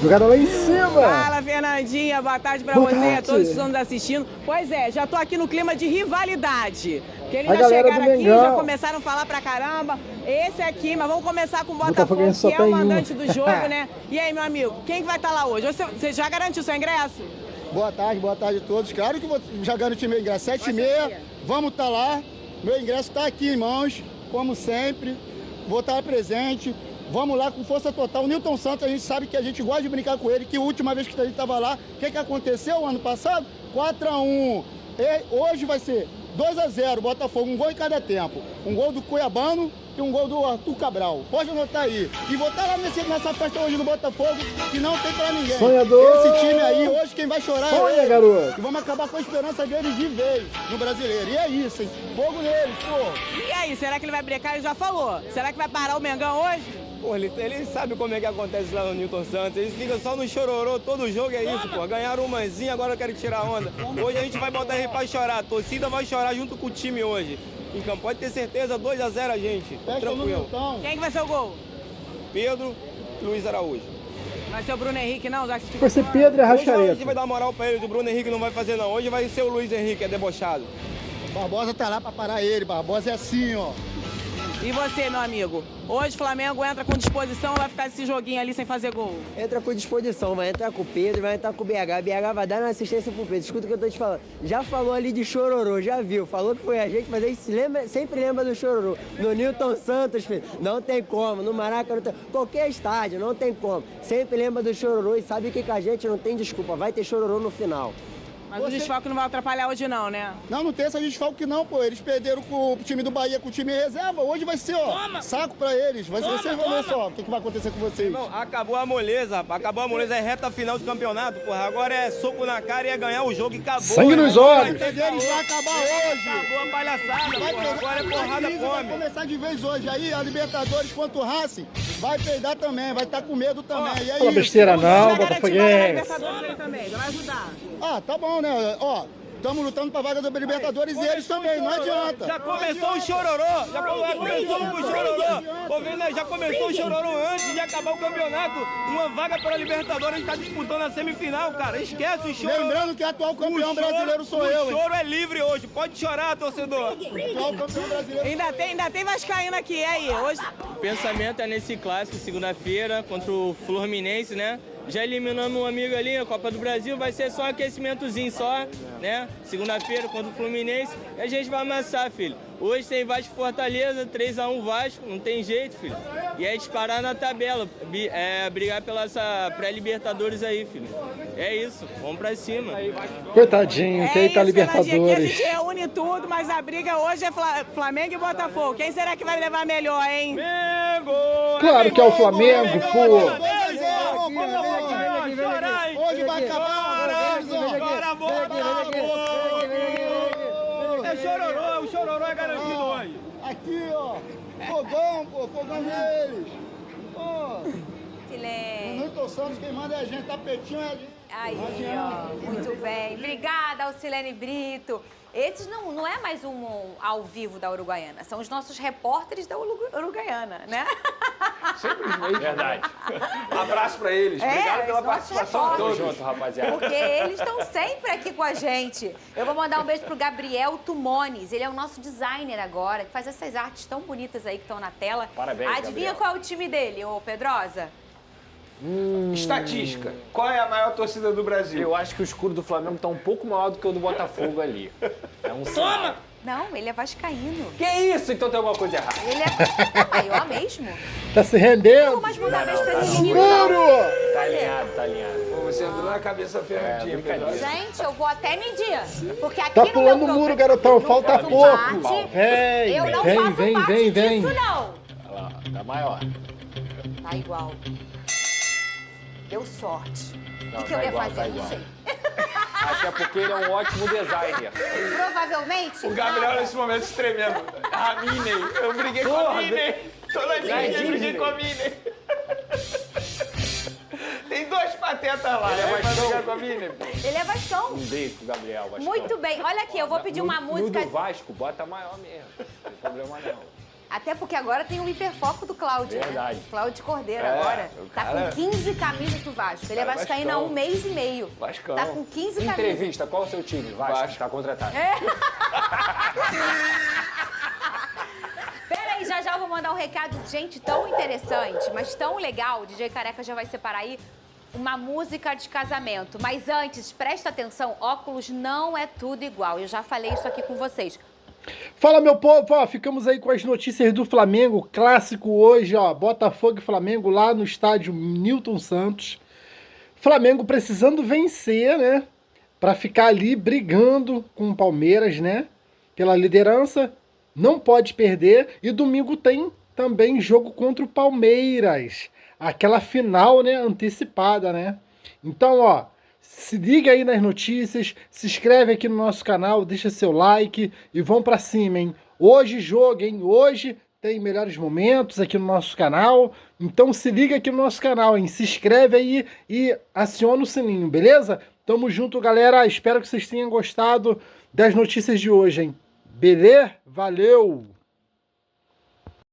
Speaker 3: Jogada lá em cima!
Speaker 12: Fala, Fernandinha. Boa tarde pra
Speaker 3: Boa
Speaker 12: você e a
Speaker 3: tarde.
Speaker 12: todos que estão nos assistindo. Pois é, já tô aqui no clima de rivalidade. Porque eles
Speaker 3: A
Speaker 12: já
Speaker 3: galera
Speaker 12: chegaram
Speaker 3: do
Speaker 12: aqui,
Speaker 3: Mengão.
Speaker 12: já começaram a falar pra caramba. Esse aqui, mas vamos começar com o
Speaker 3: Botafogo
Speaker 12: Botafogo,
Speaker 3: só
Speaker 12: que é
Speaker 3: tem
Speaker 12: o
Speaker 3: um.
Speaker 12: mandante do jogo, né? E aí, meu amigo, quem que vai estar lá hoje? Você já garantiu seu ingresso?
Speaker 13: Boa tarde a todos. Claro que vou já garantir meu ingresso. 7h30, vamos estar lá. Meu ingresso está aqui em mãos, como sempre. Vou estar presente. Vamos lá com força total. O Nilton Santos, a gente sabe que a gente gosta de brincar com ele, que a última vez que a gente estava lá, o que aconteceu ano passado? 4-1. E hoje vai ser 2-0, Botafogo, um gol em cada tempo. Um gol do Cuiabano e um gol do Arthur Cabral. Pode anotar aí. E vou estar lá nessa festa hoje no Botafogo, que não tem pra ninguém.
Speaker 3: Sonhador!
Speaker 13: Esse time aí, hoje quem vai chorar
Speaker 3: Sonha,
Speaker 13: é ele.
Speaker 3: garoto!
Speaker 13: E vamos acabar com a esperança deles de vez no Brasileiro. E é isso, hein? Fogo neles, pô.
Speaker 12: E aí, será que ele vai brecar? Ele já falou. Será que vai parar o Mengão hoje?
Speaker 14: Pô, ele sabe como é que acontece lá no Nilton Santos. Eles ficam só no chororô, todo jogo é isso, pô. Ganharam um manzinho, agora eu quero tirar onda. Hoje a gente vai botar ele pra chorar. A torcida vai chorar junto com o time hoje. Então pode ter certeza, 2-0 a gente. Tranquilo.
Speaker 12: Quem que vai ser o gol?
Speaker 14: Pedro e Luiz Araújo.
Speaker 12: Vai ser o Bruno Henrique, não? Já que
Speaker 3: Vai ser Pedro e
Speaker 14: Hoje a
Speaker 3: Arrascaeta.
Speaker 14: gente vai dar moral pra eles, o Bruno Henrique não vai fazer não. Hoje vai ser o Luiz Henrique, é debochado.
Speaker 13: Barbosa tá lá pra parar ele. Barbosa é assim, ó.
Speaker 12: E você, meu amigo? Hoje o Flamengo entra com disposição ou vai ficar esse joguinho ali sem fazer gol?
Speaker 15: Entra com disposição, vai entrar com o Pedro, vai entrar com o BH. BH vai dar uma assistência pro Pedro. Escuta o que eu tô te falando. Já falou ali de chororô, já viu. Falou que foi a gente, mas ele sempre lembra do chororô. No Nilton Santos, filho, não tem como. No Maracanã, não tem... qualquer estádio, não tem como. Sempre lembra do chororô e sabe que com a gente não tem desculpa. Vai ter chororô no final.
Speaker 12: Mas o desfalque não vai atrapalhar hoje não, né?
Speaker 13: Não tem essa desfalque não, pô. Eles perderam com o time do Bahia, com o time reserva. Hoje vai ser, ó, saco pra eles. Vocês vão ver só o que vai acontecer com vocês.
Speaker 14: Irmão, acabou a moleza, rapaz. Acabou a moleza, é reta final do campeonato, porra. Agora é soco na cara e é ganhar o jogo e acabou.
Speaker 3: Sangue
Speaker 14: irmão.
Speaker 3: nos olhos.
Speaker 13: Eles vai acabar hoje.
Speaker 14: Acabou a palhaçada,
Speaker 13: Vai
Speaker 14: porra. Agora é porrada
Speaker 13: vai
Speaker 14: fome.
Speaker 13: começar de vez hoje. Aí a Libertadores contra o Racing vai peidar também, vai estar com medo também. E é
Speaker 3: Fala
Speaker 13: isso.
Speaker 3: besteira não,
Speaker 12: Já
Speaker 3: Botafoguense.
Speaker 12: Libertadores ele também, já vai ajudar.
Speaker 13: Ah, tá bom, né? Ó, estamos lutando pra vaga da Libertadores e eles também, não adianta.
Speaker 14: Já começou o chororô, já começou o chororô. Ô, Vene, já começou o chororô antes de acabar o campeonato. Uma vaga para a Libertadores, a gente tá disputando a semifinal, cara. Esquece o choro.
Speaker 13: Lembrando que o atual campeão brasileiro sou eu, hein?
Speaker 14: O choro é livre hoje, pode chorar, torcedor.
Speaker 13: Atual campeão brasileiro.
Speaker 12: Ainda tem vascaíno aqui, e aí? Hoje...
Speaker 16: O pensamento é nesse clássico, segunda-feira, contra o Fluminense, né?
Speaker 14: Já eliminamos um amigo ali, a Copa do Brasil, vai ser só um aquecimentozinho só, né? Segunda-feira contra o Fluminense, e a gente vai amassar, filho. Hoje tem Vasco e Fortaleza, 3-1 Vasco, não tem jeito, filho. E é disparar na tabela, brigar pela essa pré-Libertadores aí, filho. É isso, vamos pra cima.
Speaker 3: Coitadinho, que aí tá Libertadores.
Speaker 12: Aqui a gente reúne tudo, mas a briga hoje é Flamengo e Botafogo. Quem será que vai levar melhor, hein?
Speaker 3: Claro que é o Flamengo, pô.
Speaker 13: Hoje vai acabar.
Speaker 14: É chororô, o chororô é garantido hoje.
Speaker 13: Aqui, ó. Fogão, pô, fogão deles. Pô.
Speaker 2: Silêncio.
Speaker 13: O Newton Santos, quem manda é a gente, tapetinho é a gente.
Speaker 2: Aí, ó, muito bem. Obrigada, Alcilene Brito. Esses não é mais um ao vivo da Uruguaiana, são os nossos repórteres da Uruguaiana, né?
Speaker 9: Simplesmente.
Speaker 11: Verdade.
Speaker 9: Um abraço pra eles. Obrigado pela participação de todos.
Speaker 11: Tamo junto, rapaziada.
Speaker 2: Porque eles estão sempre aqui com a gente. Eu vou mandar um beijo pro Gabriel Tumones. Ele é o nosso designer agora, que faz essas artes tão bonitas aí que estão na tela.
Speaker 11: Parabéns,
Speaker 2: Adivinha
Speaker 11: Gabriel.
Speaker 2: qual é o time dele, ô Pedrosa?
Speaker 9: Estatística. Qual é a maior torcida do Brasil?
Speaker 11: Eu acho que o escudo do Flamengo tá um pouco maior do que o do Botafogo ali. É um sinal.
Speaker 2: Não, ele é vascaíno.
Speaker 11: Que isso? Então tem alguma coisa errada.
Speaker 2: Ele é maior mesmo?
Speaker 3: Tá se rendendo?
Speaker 2: Vou mais mandar beijo pra esse menino.
Speaker 11: Tá alinhado, tá alinhado.
Speaker 9: Pô, você entrou na cabeça ferradinha, Pedro.
Speaker 2: Gente, eu vou até medir. Porque aqui
Speaker 3: Tá
Speaker 2: no
Speaker 3: pulando
Speaker 2: meu
Speaker 3: o muro,
Speaker 2: programa-
Speaker 3: garotão.
Speaker 2: no
Speaker 3: Falta
Speaker 2: faço
Speaker 3: pouco.
Speaker 2: parte,
Speaker 3: Vem,
Speaker 2: eu não
Speaker 3: vem,
Speaker 2: faço
Speaker 3: vem,
Speaker 2: parte
Speaker 3: vem, vem.
Speaker 2: disso, não.
Speaker 11: Olha lá, tá maior.
Speaker 2: Tá igual. Deu sorte.
Speaker 11: Não,
Speaker 2: O que
Speaker 11: tá
Speaker 2: eu ia
Speaker 11: igual,
Speaker 2: fazer?
Speaker 11: tá
Speaker 2: Não
Speaker 11: igual.
Speaker 2: sei.
Speaker 11: Até porque ele é um ótimo designer.
Speaker 2: Provavelmente.
Speaker 9: O Gabriel nesse momento se tremendo. A Minnie. Eu briguei com a Minnie. Toda dia eu briguei com a Minnie. Tem dois patetas lá.
Speaker 11: Ele é
Speaker 9: vai
Speaker 11: Vascão.
Speaker 9: brigar com a Minnie.
Speaker 2: Ele é Vascão.
Speaker 11: Um beijo pro Gabriel, Vascão.
Speaker 2: Muito bem. Olha aqui, eu vou pedir uma música.
Speaker 11: No do Vasco, bota maior mesmo. Não tem problema não.
Speaker 2: Até porque agora tem o hiperfoco do Cláudio.
Speaker 11: Verdade.
Speaker 2: Né? Cláudio Cordeiro
Speaker 11: É,
Speaker 2: agora.
Speaker 11: o
Speaker 2: Tá
Speaker 11: cara-
Speaker 2: com 15 camisas do Vasco. Ele é
Speaker 11: Cara,
Speaker 2: vascaíno há
Speaker 11: Vascão.
Speaker 2: 1 mês e meio.
Speaker 11: Vascão.
Speaker 2: Tá com 15 camisas.
Speaker 11: Entrevista, qual é o seu time? Vasco. Tá contratado.
Speaker 2: Pera aí, já eu vou mandar um recado. Gente, tão interessante, mas tão legal. O DJ Careca já vai separar aí uma música de casamento. Mas antes, presta atenção, óculos não é tudo igual. Eu já falei isso aqui com vocês.
Speaker 3: Fala, meu povo, ó, ficamos aí com as notícias do Flamengo, clássico hoje, ó, Botafogo e Flamengo lá no estádio Newton Santos. Flamengo precisando vencer, né, pra ficar ali brigando com o Palmeiras, né, pela liderança, não pode perder, e domingo tem também jogo contra o Palmeiras, aquela final, né, antecipada, né. Então, ó, se liga aí nas notícias, se inscreve aqui no nosso canal, deixa seu like e vão pra cima, hein? Hoje jogo, hein? Hoje tem melhores momentos aqui no nosso canal, então se liga aqui no nosso canal, hein? Se inscreve aí e aciona o sininho, beleza? Tamo junto, galera. Espero que vocês tenham gostado das notícias de hoje, hein? Beleza? Valeu!